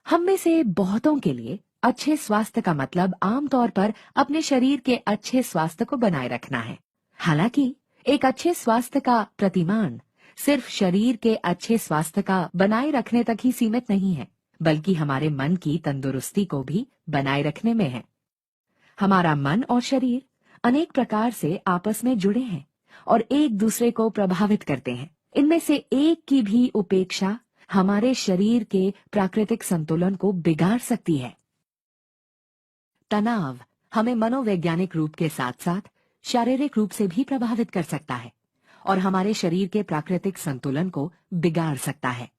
हम में से बहुतों के लिए अच्छे स्वास्थ्य का मतलब आमतौर पर अपने शरीर के अच्छे स्वास्थ्य को बनाए रखना है। हालांकि एक अच्छे स्वास्थ्य का प्रतिमान सिर्फ शरीर के अच्छे स्वास्थ्य का बनाए रखने तक ही सीमित नहीं है, बल्कि हमारे मन की तंदुरुस्ती को भी बनाए रखने में है। हमारा मन और शरीर अनेक प्रकार से आपस में जुड़े हैं और एक दूसरे को प्रभावित करते हैं। इनमें से एक की भी उपेक्षा हमारे शरीर के प्राकृतिक संतुलन को बिगाड़ सकती है। तनाव हमें मनोवैज्ञानिक रूप के साथ साथ शारीरिक रूप से भी प्रभावित कर सकता है और हमारे शरीर के प्राकृतिक संतुलन को बिगाड़ सकता है।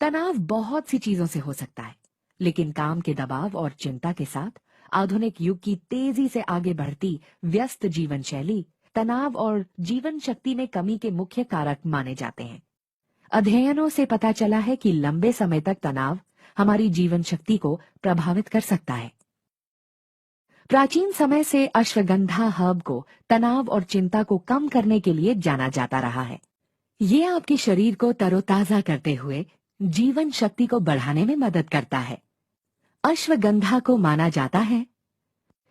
तनाव बहुत सी चीजों से हो सकता है, लेकिन काम के दबाव और चिंता के साथ आधुनिक युग की तेजी से आगे बढ़ती व्यस्त जीवन शैली तनाव और जीवन शक्ति में कमी के मुख्य कारक माने जाते हैं। अध्ययनों से पता चला है कि लंबे समय तक तनाव हमारी जीवन शक्ति को प्रभावित कर सकता है। प्राचीन समय से अश्वगंधा हर्ब को तनाव और चिंता को कम करने के लिए जाना जाता रहा है। ये आपके शरीर को तरोताजा करते हुए जीवन शक्ति को बढ़ाने में मदद करता है। अश्वगंधा को माना जाता है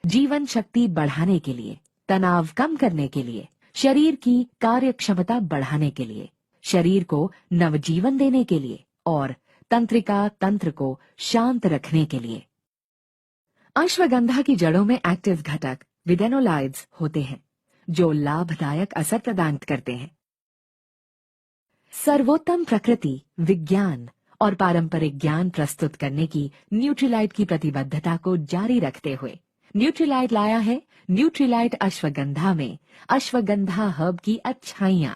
जीवन शक्ति बढ़ाने के लिए, तनाव कम करने के लिए, शरीर की कार्य क्षमता बढ़ाने के लिए, शरीर को नवजीवन देने के लिए और तंत्रिका तंत्र को शांत रखने के लिए। अश्वगंधा की जड़ों में एक्टिव घटक विदेनोलाइड्स होते हैं जो लाभदायक असर प्रदान करते हैं। सर्वोत्तम प्रकृति, विज्ञान और पारंपरिक ज्ञान प्रस्तुत करने की न्यूट्रीलाइट की प्रतिबद्धता को जारी रखते हुए न्यूट्रीलाइट लाया है न्यूट्रीलाइट अश्वगंधा में अश्वगंधा हर्ब की अच्छाइयां।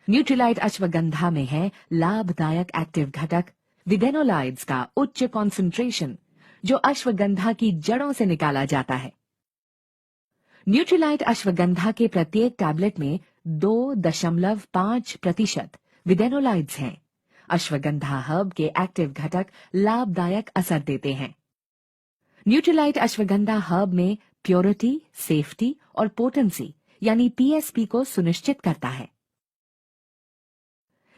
न्यूट्रीलाइट अश्वगंधा में है लाभदायक एक्टिव घटक विदेनोलाइड्स का उच्च कॉन्सेंट्रेशन जो अश्वगंधा की जड़ों से निकाला जाता है। न्यूट्रीलाइट अश्वगंधा के प्रत्येक टैबलेट में 2.5% विदेनोलाइड्स हैं। अश्वगंधा हर्ब के एक्टिव घटक लाभदायक असर देते हैं। न्यूट्रीलाइट अश्वगंधा हर्ब में प्योरिटी, सेफ्टी और पोटेंसी यानी पीएसपी को सुनिश्चित करता है।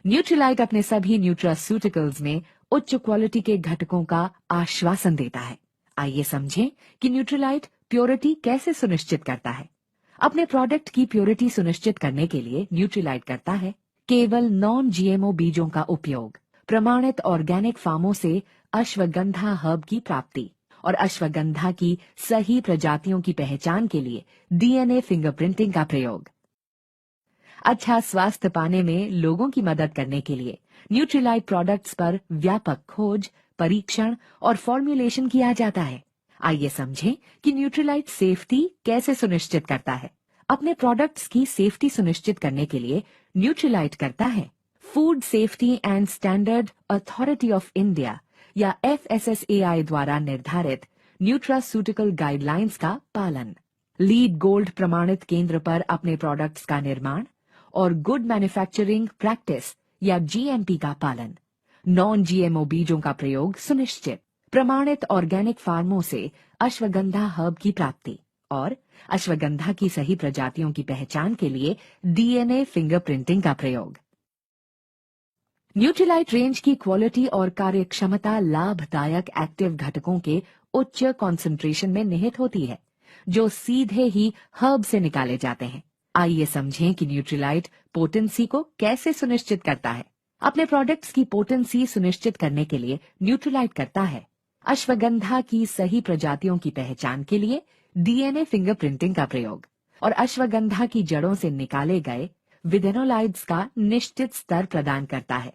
न्यूट्रीलाइट अपने सभी न्यूट्रास्यूटिकल्स में उच्च क्वालिटी के घटकों का आश्वासन देता है। आइए समझें कि न्यूट्रीलाइट प्योरिटी कैसे सुनिश्चित करता है। अपने प्रोडक्ट की प्योरिटी सुनिश्चित करने के लिए न्यूट्रीलाइट करता है केवल नॉन जीएमओ बीजों का उपयोग, प्रमाणित ऑर्गेनिक फार्मों से अश्वगंधा हर्ब की प्राप्ति और अश्वगंधा की सही प्रजातियों की पहचान के लिए डीएनए फिंगरप्रिंटिंग का प्रयोग। अच्छा स्वास्थ्य पाने में लोगों की मदद करने के लिए न्यूट्रीलाइट प्रोडक्ट्स पर व्यापक खोज, परीक्षण और फॉर्मुलेशन किया जाता है। आइए समझें कि न्यूट्रीलाइट सेफ्टी कैसे सुनिश्चित करता है। अपने प्रोडक्ट्स की सेफ्टी सुनिश्चित करने के लिए न्यूट्रीलाइट करता है food safety and standard authority of India या FSSAI द्वारा निर्धारित न्यूट्रास्यूटिकल गाइडलाइंस का पालन, लीड गोल्ड प्रमाणित केंद्र पर अपने प्रोडक्ट्स का निर्माण और गुड मैन्युफैक्चरिंग प्रैक्टिस या GMP का पालन, नॉन GMO बीजों का प्रयोग सुनिश्चित, प्रमाणित ऑर्गेनिक फार्मों से अश्वगंधा हर्ब की प्राप्ति और अश्वगंधा की सही प्रजातियों की पहचान के लिए DNA फिंगरप्रिंटिंग का प्रयोग। न्यूट्रीलाइट रेंज की क्वालिटी और कार्यक्षमता लाभदायक एक्टिव घटकों के उच्च कॉन्सेंट्रेशन में निहित होती है जो सीधे ही हर्ब से निकाले जाते हैं। आइए समझें कि न्यूट्रीलाइट पोटेंसी को कैसे सुनिश्चित करता है। अपने प्रोडक्ट्स की पोटेंसी सुनिश्चित करने के लिए न्यूट्रीलाइट करता है अश्वगंधा की सही प्रजातियों की पहचान के लिए DNA फिंगरप्रिंटिंग का प्रयोग और अश्वगंधा की जड़ों से निकाले गए विदेनोलाइड्स का निश्चित स्तर प्रदान करता है।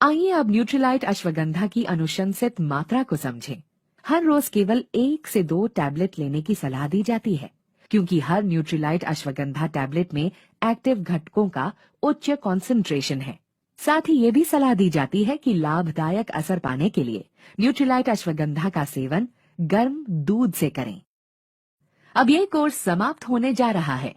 आइए अब न्यूट्रीलाइट अश्वगंधा की अनुशंसित मात्रा को समझें। हर रोज केवल 1 से 2 टैबलेट लेने की सलाह दी जाती है क्योंकि हर न्यूट्रीलाइट अश्वगंधा टैबलेट में एक्टिव घटकों का उच्च कॉन्सेंट्रेशन है। साथ ही ये भी सलाह दी जाती है कि लाभदायक असर पाने के लिए न्यूट्रीलाइट अश्वगंधा का सेवन गर्म दूध से करें। अब ये कोर्स समाप्त होने जा रहा है।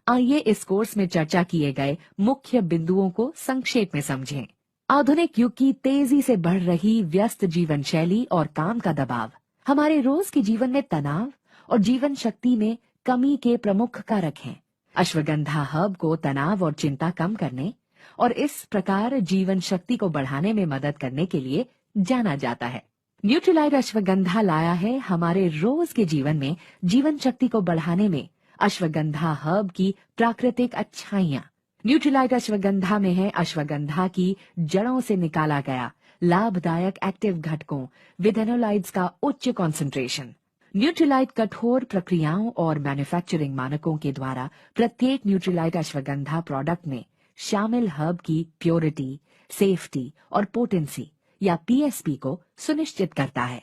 आइए इस कोर्स में चर्चा किए गए मुख्य बिंदुओं को संक्षेप में समझें। आधुनिक युग की तेजी से बढ़ रही व्यस्त जीवन शैली और काम का दबाव हमारे रोज के जीवन में तनाव और जीवन शक्ति में कमी के प्रमुख कारक हैं। अश्वगंधा हर्ब को तनाव और चिंता कम करने, और इस प्रकार जीवन शक्ति को बढ़ाने में मदद करने के लिए जाना जाता है। न्यूट्रीलाइट अश्वगंधा लाया है हमारे रोज के जीवन में जीवन शक्ति को बढ़ाने में अश्वगंधा हर्ब की प्राकृतिक अच्छाइयां। न्यूट्रीलाइट अश्वगंधा में है अश्वगंधा की जड़ों से निकाला गया लाभदायक एक्टिव घटकों विथेनोलाइड्स का उच्च कॉन्सेंट्रेशन। न्यूट्रीलाइट कठोर प्रक्रियाओं और मैन्युफैक्चरिंग मानकों के द्वारा प्रत्येक न्यूट्रीलाइट अश्वगंधा प्रोडक्ट में शामिल हर्ब की प्योरिटी, सेफ्टी और पोटेंसी या पीएसपी को सुनिश्चित करता है।